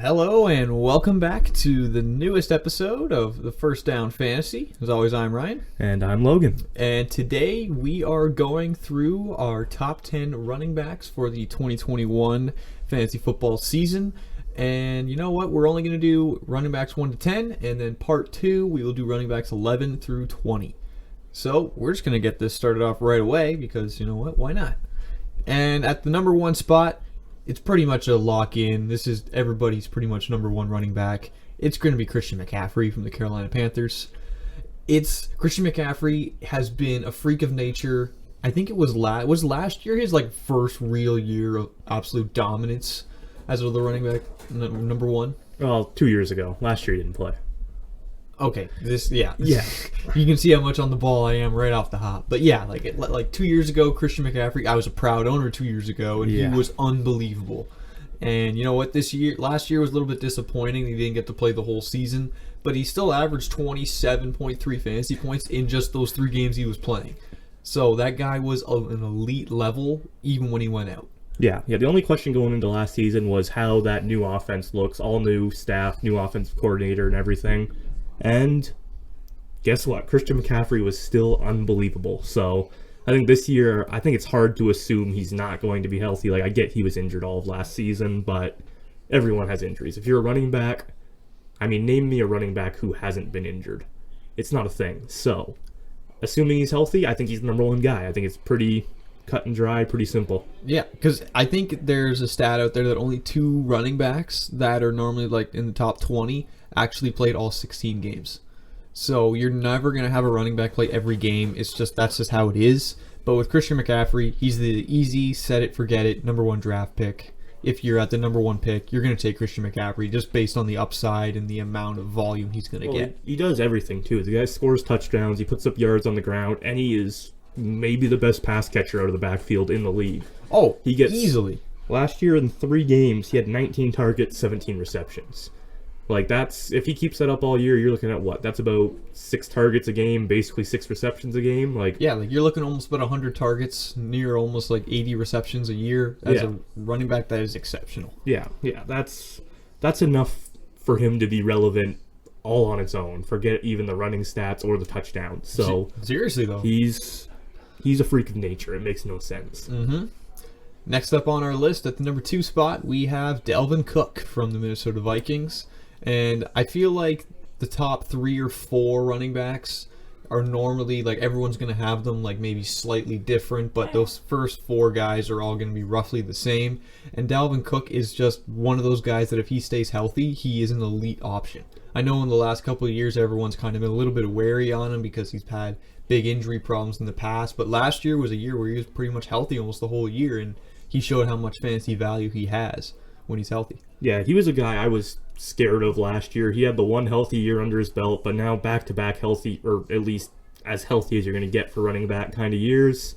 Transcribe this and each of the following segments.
Hello and welcome back to the newest episode of the First Down Fantasy. As always, I'm Ryan. And I'm Logan. And today we are going through our top 10 running backs for the 2021 fantasy football season. And you know what? We're only going to do running backs 1 to 10, and then part 2 we will do running backs 11 through 20. So we're just going to get this started off right away because, you know what? Why not? And at the number 1 spot, it's pretty much a lock-in. This is everybody's pretty much number 1 running back. It's going to be Christian McCaffrey from the Carolina Panthers. Christian McCaffrey has been a freak of nature. I think it was last year his first real year of absolute dominance as the running back number 1. Well, 2 years ago. Last year he didn't play. Okay, yeah. You can see how much on the ball I am right off the hop. But yeah, like 2 years ago, Christian McCaffrey, I was a proud owner 2 years ago, and he was unbelievable. And you know what? Last year was a little bit disappointing. He didn't get to play the whole season, but he still averaged 27.3 fantasy points in just those 3 games he was playing. So that guy was an elite level even when he went out. Yeah. The only question going into last season was how that new offense looks. All new staff, new offensive coordinator, and everything. And guess what? Christian McCaffrey was still unbelievable. So I think this year, it's hard to assume he's not going to be healthy. I get he was injured all of last season, but everyone has injuries. If you're a running back, name me a running back who hasn't been injured. It's not a thing. So assuming he's healthy, I think he's the number 1 guy. I think it's pretty cut and dry, pretty simple. Yeah, because I think there's a stat out there that only 2 running backs that are normally in the top 20 actually played all 16 games. So you're never going to have a running back play every game. That's just how it is. But with Christian McCaffrey, he's the easy, set it, forget it, number 1 draft pick. If you're at the number 1 pick, you're going to take Christian McCaffrey just based on the upside and the amount of volume he's going to get. He does everything, too. The guy scores touchdowns, he puts up yards on the ground, and he is maybe the best pass catcher out of the backfield in the league. Oh, he gets easily. Last year in 3 games, he had 19 targets, 17 receptions. If he keeps that up all year, you're looking at what? That's about 6 targets a game, basically 6 receptions a game. You're looking almost about 100 targets, near almost 80 receptions a year. As a running back, that is exceptional. Yeah, that's enough for him to be relevant all on its own. Forget even the running stats or the touchdowns. So seriously though, he's a freak of nature. It makes no sense. Mm-hmm. Next up on our list at the number 2 spot, we have Dalvin Cook from the Minnesota Vikings. And I feel like the top 3 or 4 running backs are normally, everyone's going to have them, maybe slightly different, but those first 4 guys are all going to be roughly the same. And Dalvin Cook is just one of those guys that if he stays healthy, he is an elite option. I know in the last couple of years, everyone's kind of been a little bit wary on him because he's had big injury problems in the past, but last year was a year where he was pretty much healthy almost the whole year, and he showed how much fantasy value he has when he's healthy. Yeah, he was a guy I was scared of last year. He had the 1 healthy year under his belt, but now back-to-back healthy, or at least as healthy as you're going to get for running back kind of years.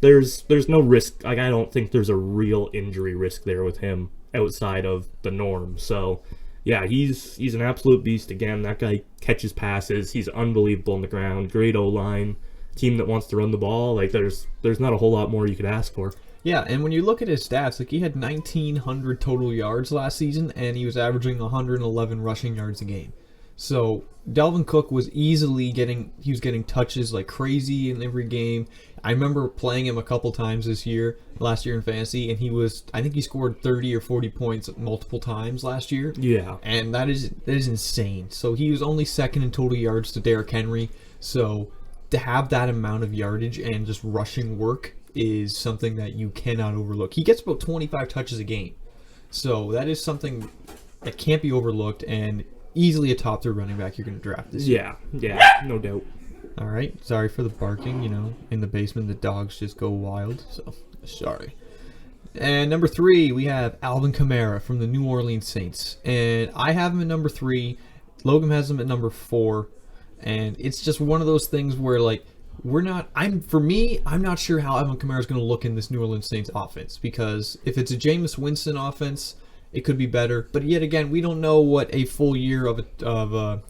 There's no risk. I don't think there's a real injury risk there with him outside of the norm. So, yeah, he's an absolute beast again. That guy catches passes. He's unbelievable on the ground. Great O-line. Team that wants to run the ball. There's not a whole lot more you could ask for. Yeah, and when you look at his stats, he had 1,900 total yards last season, and he was averaging 111 rushing yards a game. So Dalvin Cook was getting touches like crazy in every game. I remember playing him a couple times last year in fantasy, and I think he scored 30 or 40 points multiple times last year. Yeah. And that is insane. So he was only second in total yards to Derrick Henry. So to have that amount of yardage and just rushing work is something that you cannot overlook. He gets about 25 touches a game. So that is something that can't be overlooked and easily a top 3 running back you're going to draft this year. Yeah, no doubt. All right. Sorry for the barking. In the basement, the dogs just go wild. So, sorry. And number 3, we have Alvin Kamara from the New Orleans Saints. And I have him at number 3. Logan has him at number 4. And it's just one of those things where, I'm not sure how Alvin Kamara is going to look in this New Orleans Saints offense, because if it's a Jameis Winston offense, it could be better. But yet again, we don't know what a full year of a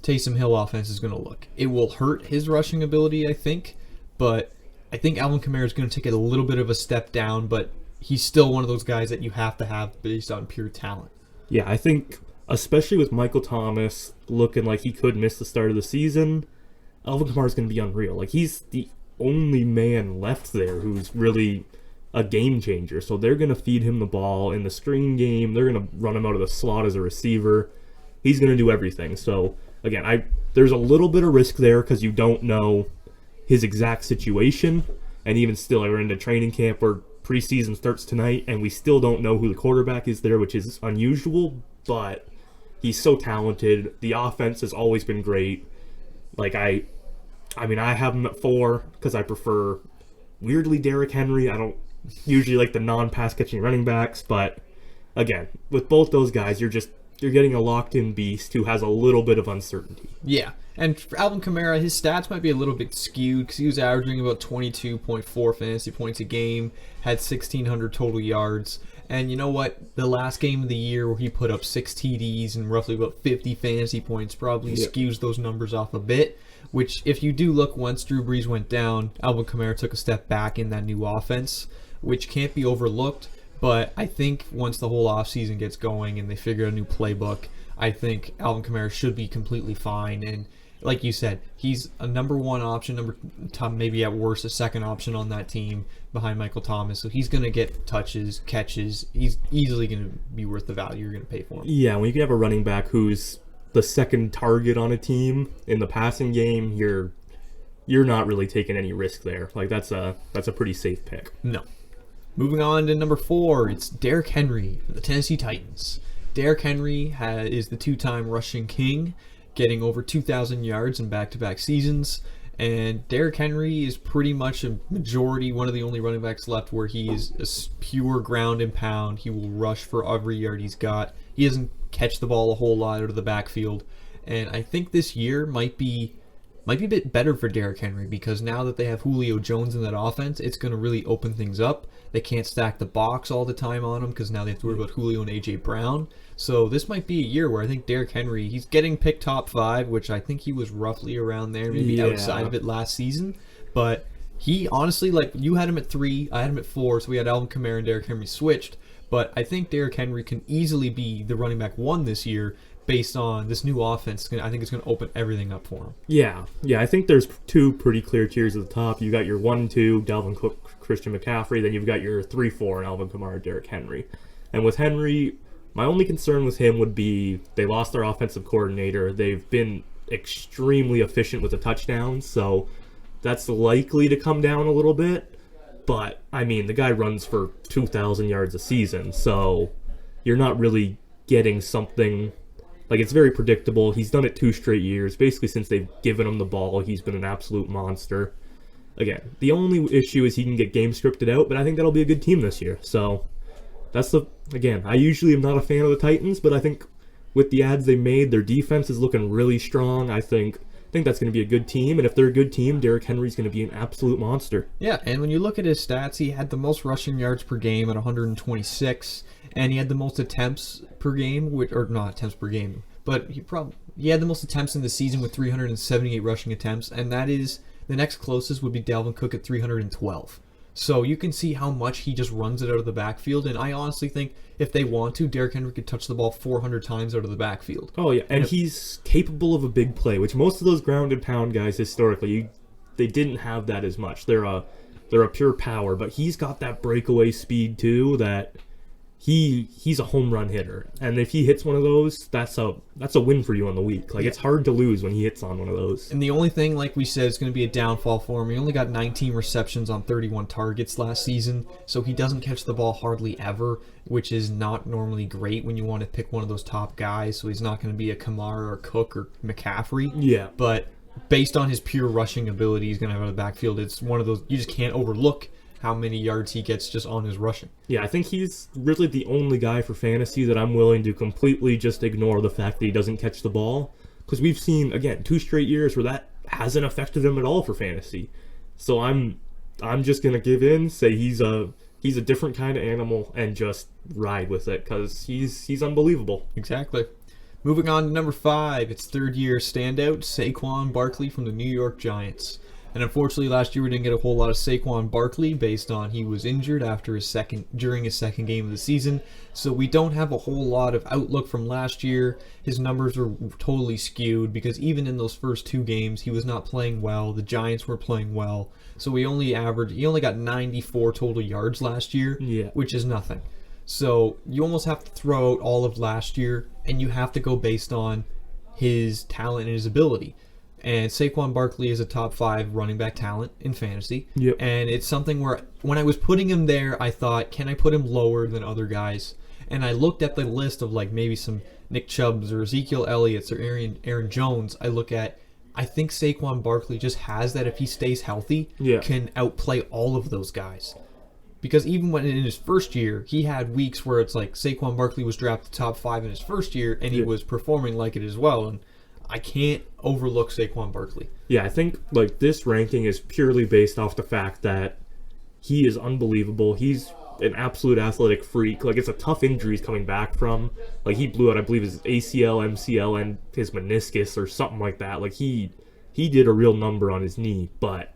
Taysom Hill offense is going to look. It will hurt his rushing ability, I think, but I think Alvin Kamara is going to take it a little bit of a step down, but he's still one of those guys that you have to have based on pure talent. Yeah, I think, especially with Michael Thomas looking like he could miss the start of the season, Alvin Kamara is going to be unreal. Like, he's the only man left there who's really a game changer. So they're going to feed him the ball in the screen game. They're going to run him out of the slot as a receiver. He's going to do everything. So, again, there's a little bit of risk there because you don't know his exact situation. And even still, we're into training camp where preseason starts tonight, and we still don't know who the quarterback is there, which is unusual, but he's so talented. The offense has always been great. Like, I have him at 4 because I prefer, weirdly, Derrick Henry. I don't usually like the non-pass catching running backs, but again, with both those guys, you're getting a locked-in beast who has a little bit of uncertainty. Yeah, and for Alvin Kamara, his stats might be a little bit skewed because he was averaging about 22.4 fantasy points a game, had 1,600 total yards, and you know what? The last game of the year where he put up 6 TDs and roughly about 50 fantasy points probably skews those numbers off a bit, which if you do look, once Drew Brees went down, Alvin Kamara took a step back in that new offense, which can't be overlooked. But I think once the whole offseason gets going and they figure out a new playbook, I think Alvin Kamara should be completely fine. And like you said, he's a number 1 option, maybe at worst a second option on that team behind Michael Thomas. So he's going to get touches, catches. He's easily going to be worth the value you're going to pay for him. Yeah, when you can have a running back who's the second target on a team in the passing game, you're not really taking any risk there. Like, that's a pretty safe pick. No. Moving on to number 4, it's Derrick Henry for the Tennessee Titans. Derrick Henry is the 2-time rushing king, getting over 2,000 yards in back-to-back seasons. And Derrick Henry is pretty much a majority, one of the only running backs left where he is a pure ground and pound. He will rush for every yard he's got. He doesn't catch the ball a whole lot out of the backfield. And I think this year might be a bit better for Derrick Henry because now that they have Julio Jones in that offense, it's going to really open things up. They can't stack the box all the time on him because now they have to worry about Julio and A.J. Brown. So this might be a year where I think Derrick Henry, he's getting picked top 5, which I think he was roughly around there, maybe outside of it last season. But he honestly, like, you had him at 3, I had him at 4, so we had Alvin Kamara and Derrick Henry switched. But I think Derrick Henry can easily be the running back 1 this year based on this new offense. I think it's going to open everything up for him. Yeah, I think there's 2 pretty clear tiers at the top. You got your 1-2, Dalvin Cook, Christian McCaffrey, then you've got your 3-4, Alvin Kamara, Derrick Henry. And with Henry, my only concern with him would be they lost their offensive coordinator. They've been extremely efficient with the touchdowns, so that's likely to come down a little bit. But, I mean, the guy runs for 2,000 yards a season, so you're not really getting something. Like, it's very predictable. He's done it 2 straight years. Basically, since they've given him the ball, he's been an absolute monster. Again, the only issue is he can get game scripted out, but I think that'll be a good team this year. So, again, I usually am not a fan of the Titans, but I think with the ads they made, their defense is looking really strong. I think that's going to be a good team, and if they're a good team, Derrick Henry's going to be an absolute monster. Yeah, and when you look at his stats, he had the most rushing yards per game at 126, and he had the most attempts per game, but he had the most attempts in the season with 378 rushing attempts, and that is, the next closest would be Dalvin Cook at 312. So you can see how much he just runs it out of the backfield, and I honestly think if they want to, Derrick Henry could touch the ball 400 times out of the backfield. Oh yeah, and he's capable of a big play, which most of those ground and pound guys historically, they didn't have that as much. They're a pure power, but he's got that breakaway speed too that he's a home run hitter, and if he hits one of those, that's a win for you on the week. Like, it's hard to lose when he hits on one of those. And the only thing, like we said, is going to be a downfall for him. He only got 19 receptions on 31 targets last season, so he doesn't catch the ball hardly ever, which is not normally great when you want to pick one of those top guys. So he's not going to be a Kamara or Cook or McCaffrey. Yeah, but based on his pure rushing ability, he's going to have out of the backfield. It's one of those you just can't overlook how many yards he gets just on his rushing. Yeah, I think he's really the only guy for fantasy that I'm willing to completely just ignore the fact that he doesn't catch the ball. Because we've seen, again, 2 straight years where that hasn't affected him at all for fantasy. So I'm just going to give in, say he's a different kind of animal, and just ride with it, because he's unbelievable. Exactly. Moving on to number 5, it's 3rd-year standout, Saquon Barkley from the New York Giants. And unfortunately, last year we didn't get a whole lot of Saquon Barkley based on he was injured during his second game of the season. So we don't have a whole lot of outlook from last year. His numbers are totally skewed because even in those first 2 games, he was not playing well. The Giants were playing well. So he only got 94 total yards last year, which is nothing. So you almost have to throw out all of last year, and you have to go based on his talent and his ability. And Saquon Barkley is a top 5 running back talent in fantasy. Yep. And it's something where when I was putting him there, I thought, can I put him lower than other guys? And I looked at the list of like maybe some Nick Chubbs or Ezekiel Elliott's or Aaron Jones. I think Saquon Barkley just has that if he stays healthy, can outplay all of those guys. Because even when in his first year, he had weeks where it's like Saquon Barkley was drafted top 5 in his first year, and he was performing like it as well. And I can't overlook Saquon Barkley. Yeah, I think like this ranking is purely based off the fact that he is unbelievable. He's an absolute athletic freak. Like, it's a tough injury he's coming back from. Like, he blew out, I believe, his ACL, MCL, and his meniscus or something like that. Like, he did a real number on his knee, but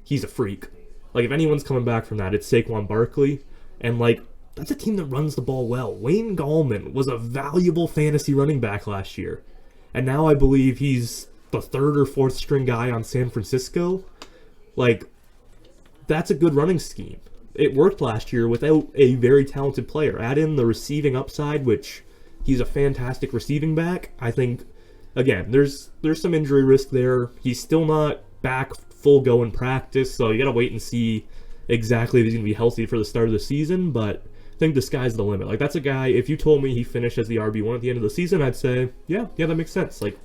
he's a freak. Like, if anyone's coming back from that, it's Saquon Barkley. And, like, that's a team that runs the ball well. Wayne Gallman was a valuable fantasy running back last year. And now I believe he's the 3rd or 4th string guy on San Francisco. Like, that's a good running scheme. It worked last year without a very talented player. Add in the receiving upside, which he's a fantastic receiving back. I think, again, there's some injury risk there. He's still not back full go in practice, so you got to wait and see exactly if he's going to be healthy for the start of the season, but I think the sky's the limit. Like, that's a guy, if you told me he finished as the RB1 at the end of the season, I'd say, yeah, that makes sense. Like,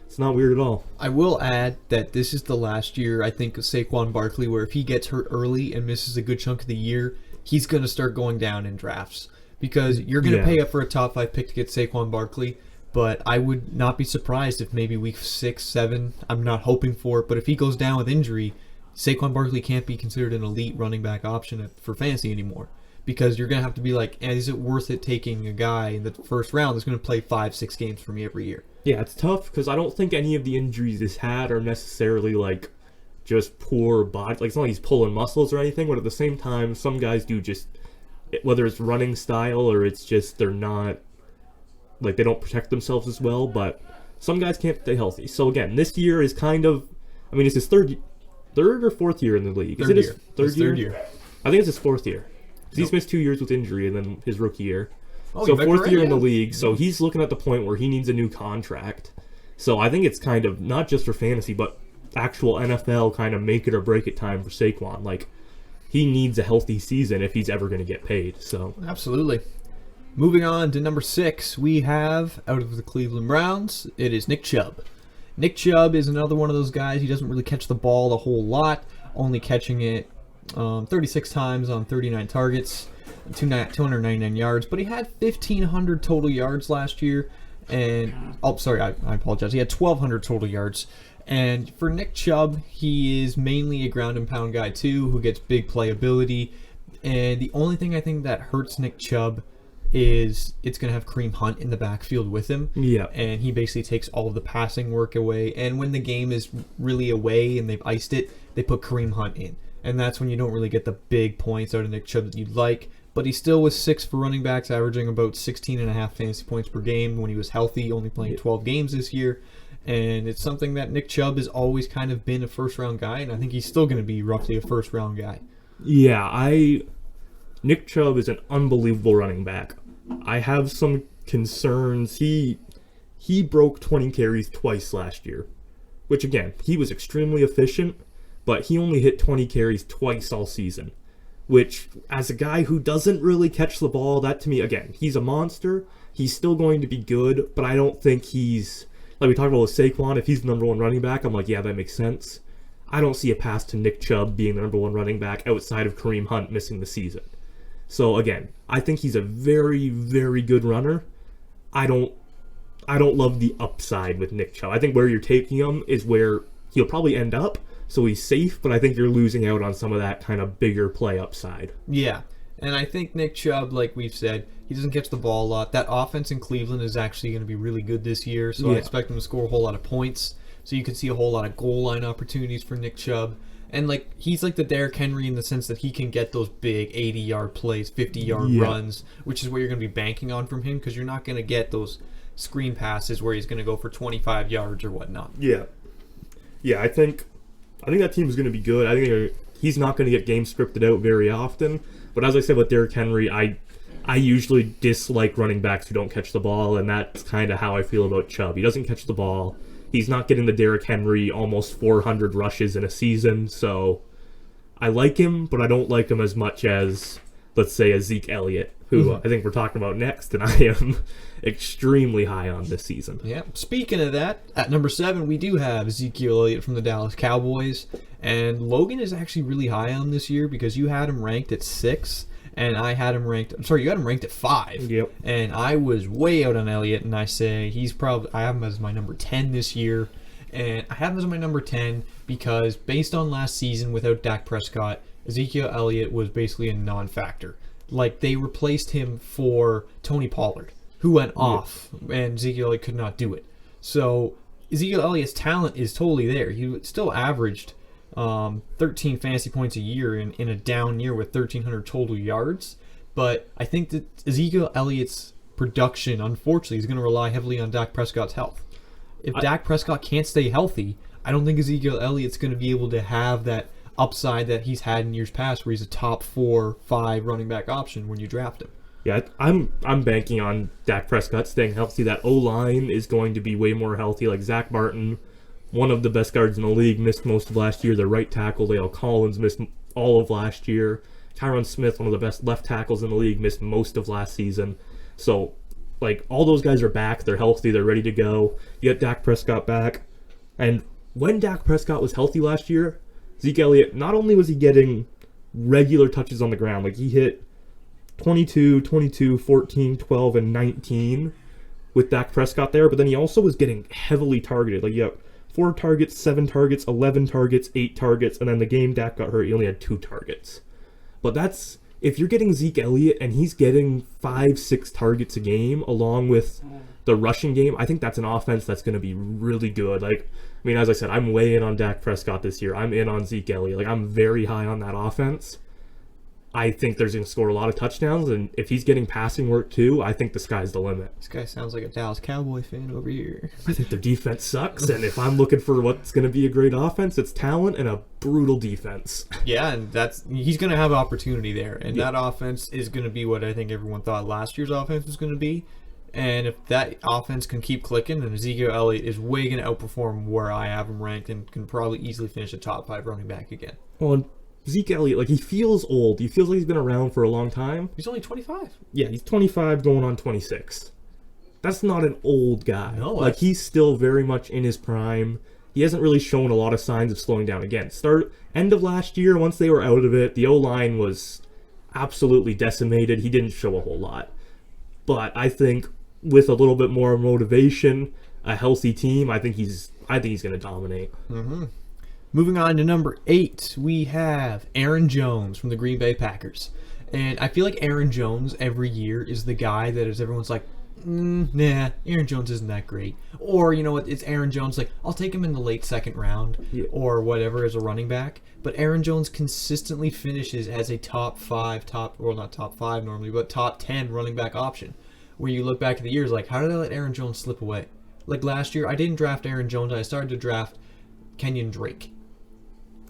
it's not weird at all. I will add that this is the last year, I think, of Saquon Barkley, where if he gets hurt early and misses a good chunk of the year, he's going to start going down in drafts. Because you're going to pay up for a top 5 pick to get Saquon Barkley, but I would not be surprised if maybe week 6, 7, I'm not hoping for it, but if he goes down with injury, Saquon Barkley can't be considered an elite running back option for fantasy anymore. Because you're going to have to be like, is it worth it taking a guy in the first round that's going to play 5-6 games for me every year? Yeah, it's tough because I don't think any of the injuries he's had are necessarily like just poor body. Like, it's not like he's pulling muscles or anything, but at the same time, some guys do just, whether it's running style or it's just they're not, like, they don't protect themselves as well, but some guys can't stay healthy. So again, this year is kind of, I mean, it's his third or 4th year in the league. Is it his third year? I think it's his 4th year. Because he's missed 2 years with injury and then his rookie year. So 4th year in the league, so he's looking at the point where he needs a new contract. So I think it's kind of, not just for fantasy, but actual NFL kind of make it or break it time for Saquon. Like, he needs a healthy season if he's ever going to get paid. So absolutely. Moving on to number 6, we have, out of the Cleveland Browns, it is Nick Chubb. Nick Chubb is another one of those guys. He doesn't really catch the ball a whole lot, only catching it 36 times on 39 targets, 299 yards, but he had 1,500 total yards last year, and, I apologize, he had 1,200 total yards, and for Nick Chubb, he is mainly a ground and pound guy too, who gets big playability, and the only thing I think that hurts Nick Chubb is it's going to have Kareem Hunt in the backfield with him, and he basically takes all of the passing work away, and when the game is really away and they've iced it, they put Kareem Hunt in. And that's when you don't really get the big points out of Nick Chubb that you'd like. But he still was 6th for running backs, averaging about 16.5 fantasy points per game when he was healthy, only playing 12 games this year. And it's something that Nick Chubb has always kind of been a first-round guy, and I think he's still going to be roughly a first-round guy. Yeah, Nick Chubb is an unbelievable running back. I have some concerns. He broke 20 carries twice last year, which, again, he was extremely efficient, but he only hit 20 carries twice all season, which, as a guy who doesn't really catch the ball, that to me, again, he's a monster. He's still going to be good, but I don't think he's, like we talked about with Saquon, if he's the number 1 running back, I'm like, yeah, that makes sense. I don't see a path to Nick Chubb being the number 1 running back outside of Kareem Hunt missing the season. So again, I think he's a very, very good runner. I don't love the upside with Nick Chubb. I think where you're taking him is where he'll probably end up. So he's safe, but I think you're losing out on some of that kind of bigger play upside. Yeah, and I think Nick Chubb, like we've said, he doesn't catch the ball a lot. That offense in Cleveland is actually going to be really good this year, so I expect him to score a whole lot of points. So you could see a whole lot of goal line opportunities for Nick Chubb. And like he's like the Derrick Henry in the sense that he can get those big 80-yard plays, 50-yard runs, which is what you're going to be banking on from him because you're not going to get those screen passes where he's going to go for 25 yards or whatnot. Yeah. Yeah, I think that team is going to be good. I think he's not going to get game scripted out very often. But as I said with Derrick Henry, I usually dislike running backs who don't catch the ball, and that's kind of how I feel about Chubb. He doesn't catch the ball. He's not getting the Derrick Henry almost 400 rushes in a season, so I like him, but I don't like him as much as, let's say, Ezekiel Elliott, who I think we're talking about next, and I am extremely high on this season. Yeah. Speaking of that, at number 7, we do have Ezekiel Elliott from the Dallas Cowboys, and Logan is actually really high on this year because you had him ranked at 6, and I had him ranked. I'm sorry, you had him ranked at 5. Yep. And I was way out on Elliott, and I say I have him as my number 10 this year, and I have him as my number 10 because based on last season without Dak Prescott, Ezekiel Elliott was basically a non-factor. Like they replaced him for Tony Pollard, who went off, and Ezekiel Elliott could not do it. So Ezekiel Elliott's talent is totally there. He still averaged 13 fantasy points a year in a down year with 1,300 total yards. But I think that Ezekiel Elliott's production, unfortunately, is going to rely heavily on Dak Prescott's health. If Dak Prescott can't stay healthy, I don't think Ezekiel Elliott's going to be able to have that upside that he's had in years past where he's a top 4-5 running back option when you draft him. Yeah, I'm banking on Dak Prescott staying healthy. That O-line is going to be way more healthy. Like Zach Martin, one of the best guards in the league, missed most of last year. Their right tackle, La'el Collins, missed all of last year. Tyron Smith, one of the best left tackles in the league, missed most of last season. So, like, all those guys are back. They're healthy. They're ready to go. You get Dak Prescott back. And when Dak Prescott was healthy last year, Zeke Elliott, not only was he getting regular touches on the ground, like he hit 22, 14, 12, and 19 with Dak Prescott there, but then he also was getting heavily targeted. Like, 4 targets, 7 targets, 11 targets, 8 targets, and then the game Dak got hurt, he only had 2 targets. But that's, if you're getting Zeke Elliott and he's getting 5-6 targets a game along with the rushing game, I think that's an offense that's going to be really good. Like, I mean, as I said, I'm way in on Dak Prescott this year. I'm in on Zeke Elliott. Like, I'm very high on that offense. I think there's going to score a lot of touchdowns, and if he's getting passing work too, I think the sky's the limit. This guy sounds like a Dallas Cowboy fan over here. I think their defense sucks, and if I'm looking for what's going to be a great offense, it's talent and a brutal defense. Yeah, and he's going to have opportunity there, and that offense is going to be what I think everyone thought last year's offense was going to be. And if that offense can keep clicking, then Ezekiel Elliott is way going to outperform where I have him ranked and can probably easily finish a top 5 running back again. Well, and Zeke Elliott, like, he feels old. He feels like he's been around for a long time. He's only 25. Yeah, he's 25 going on 26. That's not an old guy. No, like, he's still very much in his prime. He hasn't really shown a lot of signs of slowing down again. End of last year, once they were out of it, the O-line was absolutely decimated. He didn't show a whole lot. But I think with a little bit more motivation, a healthy team, I think he's going to dominate. Mm-hmm. Moving on to number 8, we have Aaron Jones from the Green Bay Packers. And I feel like Aaron Jones every year is the guy that is everyone's like, nah, Aaron Jones isn't that great. Or, you know what, it's Aaron Jones, like, I'll take him in the late second round or whatever as a running back. But Aaron Jones consistently finishes as a top 5 normally, but top 10 running back option. Where you look back at the years, like, how did I let Aaron Jones slip away? Like last year, I didn't draft Aaron Jones. I started to draft Kenyon Drake.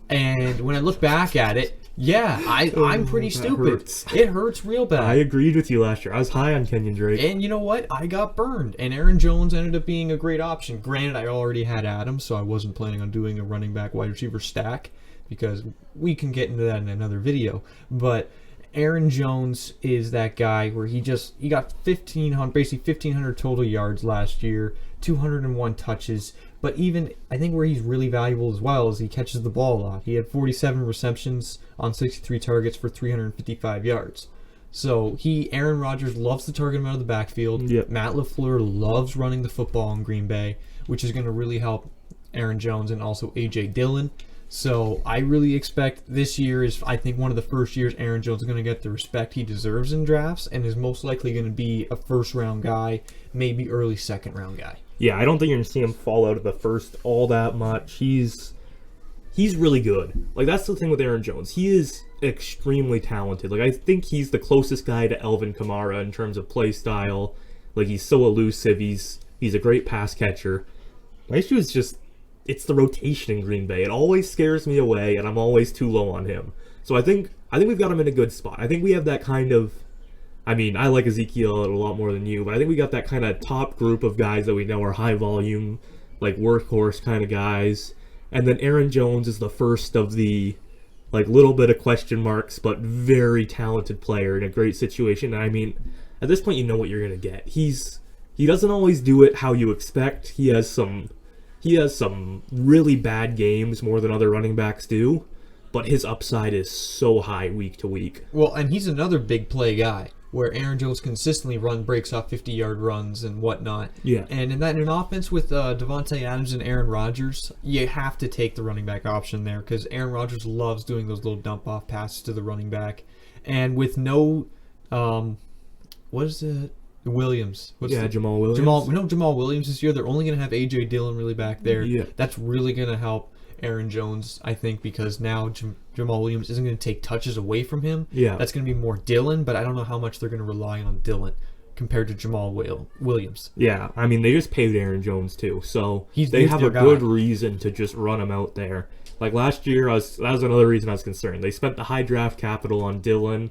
And when I look back at it, I'm pretty stupid. Hurts. It hurts real bad. I agreed with you last year. I was high on Kenyon Drake. And you know what? I got burned. And Aaron Jones ended up being a great option. Granted, I already had Adams, so I wasn't planning on doing a running back wide receiver stack because we can get into that in another video. But Aaron Jones is that guy where he got 1,500 total yards last year, 201 touches. But even, I think where he's really valuable as well is he catches the ball a lot. He had 47 receptions on 63 targets for 355 yards. So Aaron Rodgers loves to target him out of the backfield. Yep. Matt LaFleur loves running the football in Green Bay, which is going to really help Aaron Jones and also A.J. Dillon. So I really expect this year is, I think, one of the first years Aaron Jones is going to get the respect he deserves in drafts and is most likely going to be a first-round guy, maybe early second-round guy. Yeah, I don't think you're going to see him fall out of the first all that much. He's really good. Like, that's the thing with Aaron Jones. He is extremely talented. Like, I think he's the closest guy to Alvin Kamara in terms of play style. Like, he's so elusive. He's a great pass catcher. My issue is just, it's the rotation in Green Bay. It always scares me away, and I'm always too low on him. So I think we've got him in a good spot. I think we have that kind of, I mean, I like Ezekiel a lot more than you, but I think we got that kind of top group of guys that we know are high volume, like workhorse kind of guys. And then Aaron Jones is the first of the, like, little bit of question marks, but very talented player in a great situation. And I mean, at this point, you know what you're going to get. He doesn't always do it how you expect. He has some really bad games, more than other running backs do, but his upside is so high week to week. Well, and he's another big play guy where Aaron Jones consistently breaks off 50-yard runs and whatnot. Yeah. And in an offense with Devontae Adams and Aaron Rodgers, you have to take the running back option there because Aaron Rodgers loves doing those little dump-off passes to the running back. And with no, Williams. Jamal Williams. Jamal Williams this year. They're only going to have A.J. Dillon really back there. Yeah. That's really going to help Aaron Jones, I think, because now Jamal Williams isn't going to take touches away from him. Yeah. That's going to be more Dillon, but I don't know how much they're going to rely on Dillon compared to Jamal Williams. Yeah, I mean, they just paid Aaron Jones, too, so He's they have a guy. good reason to just run him out there. Like, last year, that was another reason I was concerned. They spent the high draft capital on Dillon.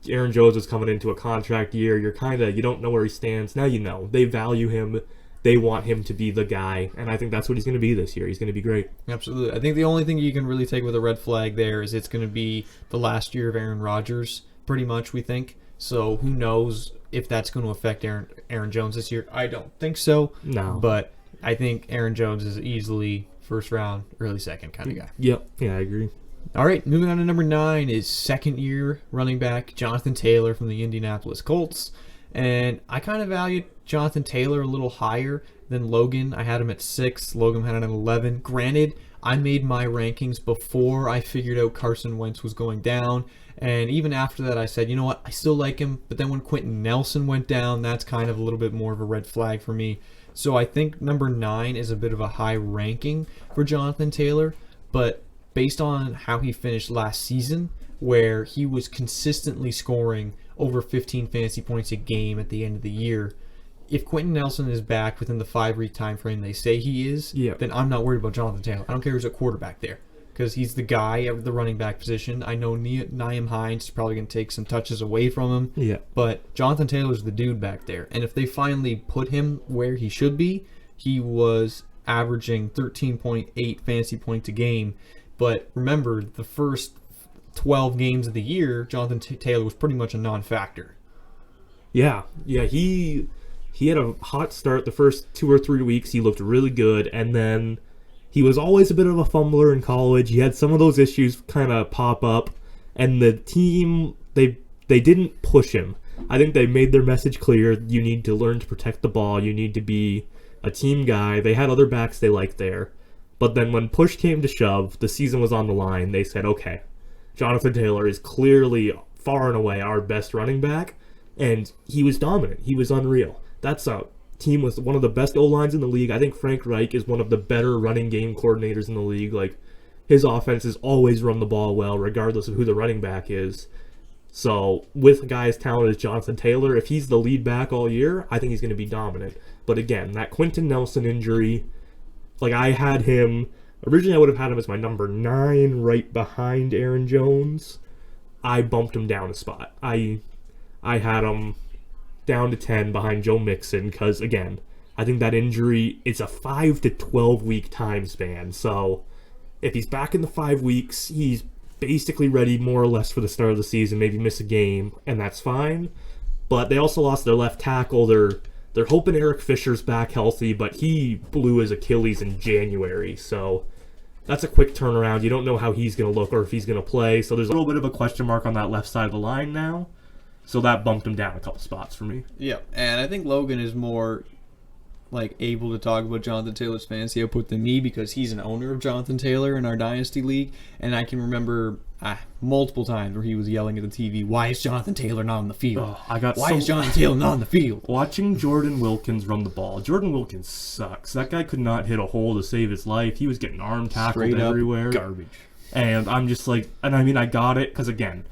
Aaron Jones was coming into a contract year. You don't know where he stands. Now you know. They value him. They want him to be the guy, and I think that's what he's going to be this year. He's going to be great. Absolutely. I think the only thing you can really take with a red flag there is it's going to be the last year of Aaron Rodgers, pretty much, we think. So who knows if that's going to affect Aaron Jones this year. I don't think so. No. But I think Aaron Jones is easily first round, early second kind of guy. Yep. Yeah, I agree. All right, moving on to number 9 is second-year running back Jonathan Taylor from the Indianapolis Colts. And I kind of valued Jonathan Taylor a little higher than Logan. I had him at 6. Logan had him at 11. Granted, I made my rankings before I figured out Carson Wentz was going down. And even after that, I said, you know what, I still like him. But then when Quentin Nelson went down, that's kind of a little bit more of a red flag for me. So I think number 9 is a bit of a high ranking for Jonathan Taylor. But based on how he finished last season, where he was consistently scoring over 15 fantasy points a game at the end of the year, if Quentin Nelson is back within the 5-week time frame they say he is, then I'm not worried about Jonathan Taylor. I don't care who's a quarterback there because he's the guy at the running back position. I know Nyheim Hines is probably going to take some touches away from him, but Jonathan Taylor's the dude back there. And if they finally put him where he should be, he was averaging 13.8 fantasy points a game. But remember, the first 12 games of the year, Jonathan Taylor was pretty much a non-factor. Yeah, he had a hot start the first 2 or 3 weeks. He looked really good, and then he was always a bit of a fumbler in college. He had some of those issues kind of pop up, and the team, they didn't push him. I think they made their message clear. You need to learn to protect the ball. You need to be a team guy. They had other backs they liked there. But then when push came to shove, the season was on the line. They said, okay, Jonathan Taylor is clearly far and away our best running back, and he was dominant. He was unreal. That's a team with one of the best O-lines in the league. I think Frank Reich is one of the better running game coordinators in the league. Like, his offenses always run the ball well, regardless of who the running back is. So, with a guy as talented as Jonathan Taylor, if he's the lead back all year, I think he's going to be dominant. But again, that Quentin Nelson injury, like, I had him, originally I would have had him as my number 9 right behind Aaron Jones. I bumped him down a spot. I had him down to 10 behind Joe Mixon because, again, I think that injury, it's a 5 to 12 week time span. So if he's back in the 5 weeks, he's basically ready more or less for the start of the season, maybe miss a game, and that's fine. But they also lost their left tackle. They're hoping Eric Fisher's back healthy, but he blew his Achilles in January. So that's a quick turnaround. You don't know how he's going to look or if he's going to play. So there's a little bit of a question mark on that left side of the line now. So that bumped him down a couple spots for me. Yeah, and I think Logan is more able to talk about Jonathan Taylor's fantasy output than me because he's an owner of Jonathan Taylor in our Dynasty League, and I can remember multiple times where he was yelling at the TV, "Why is Jonathan Taylor not on the field? Why is Jonathan Taylor not on the field?" Watching Jordan Wilkins run the ball. Jordan Wilkins sucks. That guy could not hit a hole to save his life. He was getting arm tackled Straight up everywhere. garbage. And I'm just like, and I mean, I got it because again,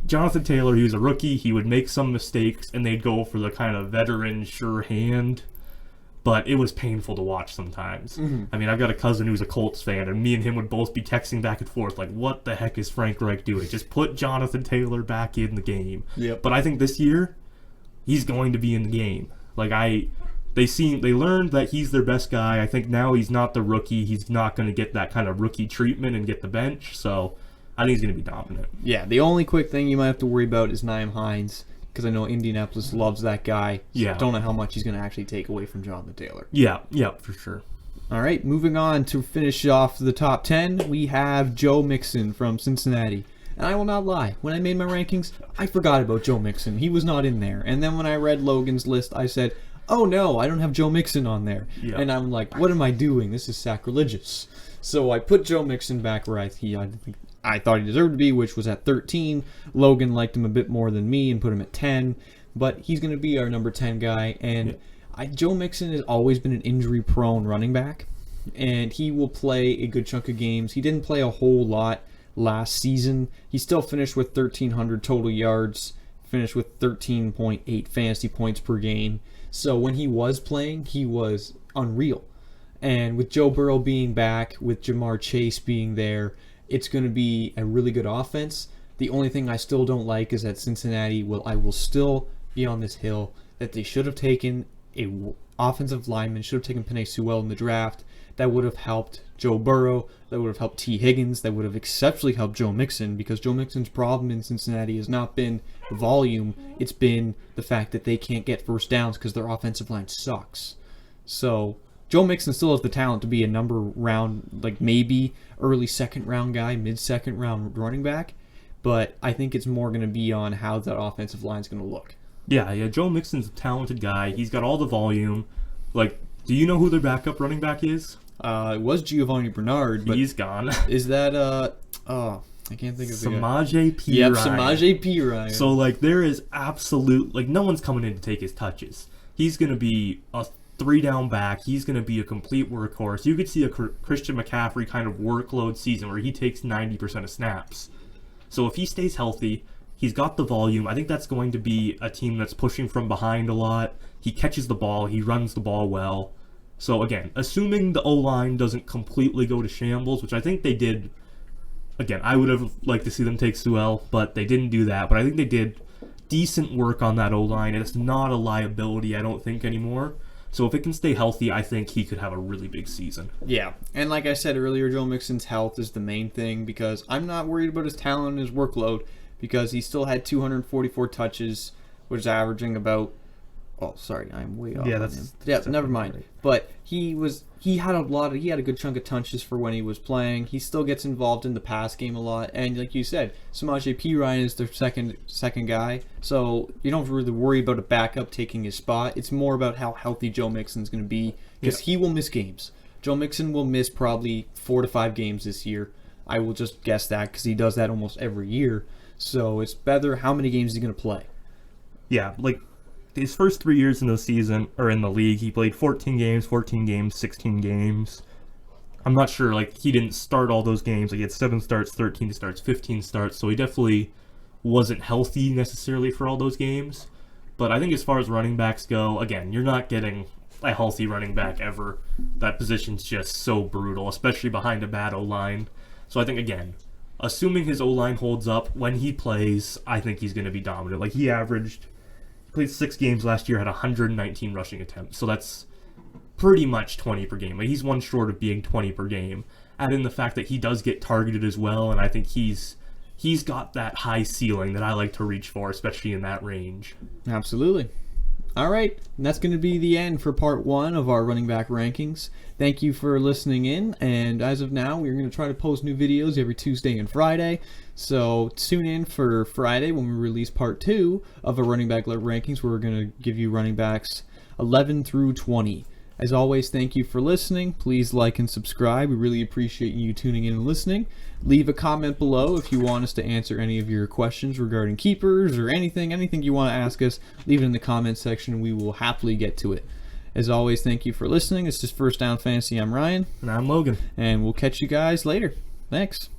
Jonathan Taylor, he was a rookie. He would make some mistakes, and they'd go for the kind of veteran, sure hand. But it was painful to watch sometimes. Mm-hmm. I mean, I've got a cousin who's a Colts fan, and me and him would both be texting back and forth, like, what the heck is Frank Reich doing? Just put Jonathan Taylor back in the game. Yep. But I think this year, he's going to be in the game. Like, they learned that he's their best guy. I think now he's not the rookie. He's not going to get that kind of rookie treatment and get the bench. So I think he's going to be dominant. Yeah, the only quick thing you might have to worry about is Nyheim Hines, because I know Indianapolis loves that guy. So yeah. Don't know how much he's going to actually take away from Jonathan Taylor. Yeah, for sure. All right, moving on to finish off the top 10, we have Joe Mixon from Cincinnati. And I will not lie, when I made my rankings, I forgot about Joe Mixon. He was not in there. And then when I read Logan's list, I said, oh no, I don't have Joe Mixon on there. Yeah. And I'm like, what am I doing? This is sacrilegious. So I put Joe Mixon back where I thought he deserved to be, which was at 13. Logan liked him a bit more than me and put him at 10. But he's going to be our number 10 guy. And Joe Mixon has always been an injury-prone running back. And he will play a good chunk of games. He didn't play a whole lot last season. He still finished with 1,300 total yards. Finished with 13.8 fantasy points per game. So when he was playing, he was unreal. And with Joe Burrow being back, with Jamar Chase being there, it's going to be a really good offense. The only thing I still don't like is that Cincinnati I will still be on this hill that they should have taken a offensive lineman, should have taken Penei Sewell in the draft. That would have helped Joe Burrow. That would have helped T. Higgins. That would have exceptionally helped Joe Mixon, because Joe Mixon's problem in Cincinnati has not been volume. It's been the fact that they can't get first downs because their offensive line sucks. So Joe Mixon still has the talent to be a number round, like maybe early second round guy, mid second round running back. But I think it's more going to be on how that offensive line is going to look. Yeah. Joe Mixon's a talented guy. He's got all the volume. Like, do you know who their backup running back is? It was Giovanni Bernard, but he's gone. Is that I can't think of Samaje P. Yep, Ryan. Samaje P. Ryan. So like there is no one's coming in to take his touches. He's gonna be a 3-down back. He's gonna be a complete workhorse. You could see a Christian McCaffrey kind of workload season where he takes 90% of snaps. So if he stays healthy, he's got the volume. I think that's going to be a team that's pushing from behind a lot. He catches the ball. He runs the ball well. So again, assuming the O-line doesn't completely go to shambles, which I think they did. Again, I would have liked to see them take Sewell, but they didn't do that. But I think they did decent work on that O-line, and it's not a liability, I don't think, anymore. So if it can stay healthy, I think he could have a really big season. Yeah, and like I said earlier, Joe Mixon's health is the main thing, because I'm not worried about his talent and his workload, because he still had 244 touches, which is averaging about... Oh, sorry, I'm way off. That's never mind. Right. But he had a good chunk of touches for when he was playing. He still gets involved in the pass game a lot, and like you said, Samaje P. Ryan is their second guy. So you don't really worry about a backup taking his spot. It's more about how healthy Joe Mixon's going to be, because he will miss games. Joe Mixon will miss probably 4 to 5 games this year. I will just guess that, because he does that almost every year. So it's better how many games he's going to play. Yeah, like his first 3 years in the season, or in the league, he played 14 games, 16 games. I'm not sure, like, he didn't start all those games. Like, he had 7 starts, 13 starts, 15 starts, so he definitely wasn't healthy necessarily for all those games. But I think as far as running backs go, again, you're not getting a healthy running back ever. That position's just so brutal, especially behind a bad O-line. So I think, again, assuming his O-line holds up when he plays, I think he's going to be dominant. Like, he played 6 games last year, had 119 rushing attempts. So that's pretty much 20 per game. Like, he's one short of being 20 per game. Add in the fact that he does get targeted as well, and I think he's got that high ceiling that I like to reach for, especially in that range. Absolutely. All right, and that's going to be the end for part 1 of our running back rankings. Thank you for listening in, and as of now, we're going to try to post new videos every Tuesday and Friday. So tune in for Friday when we release part 2 of our running back rankings, where we're going to give you running backs 11 through 20. As always, thank you for listening. Please like and subscribe. We really appreciate you tuning in and listening. Leave a comment below if you want us to answer any of your questions regarding keepers or anything you want to ask us. Leave it in the comment section. We will happily get to it. As always, thank you for listening. This is First Down Fantasy. I'm Ryan. And I'm Logan. And we'll catch you guys later. Thanks.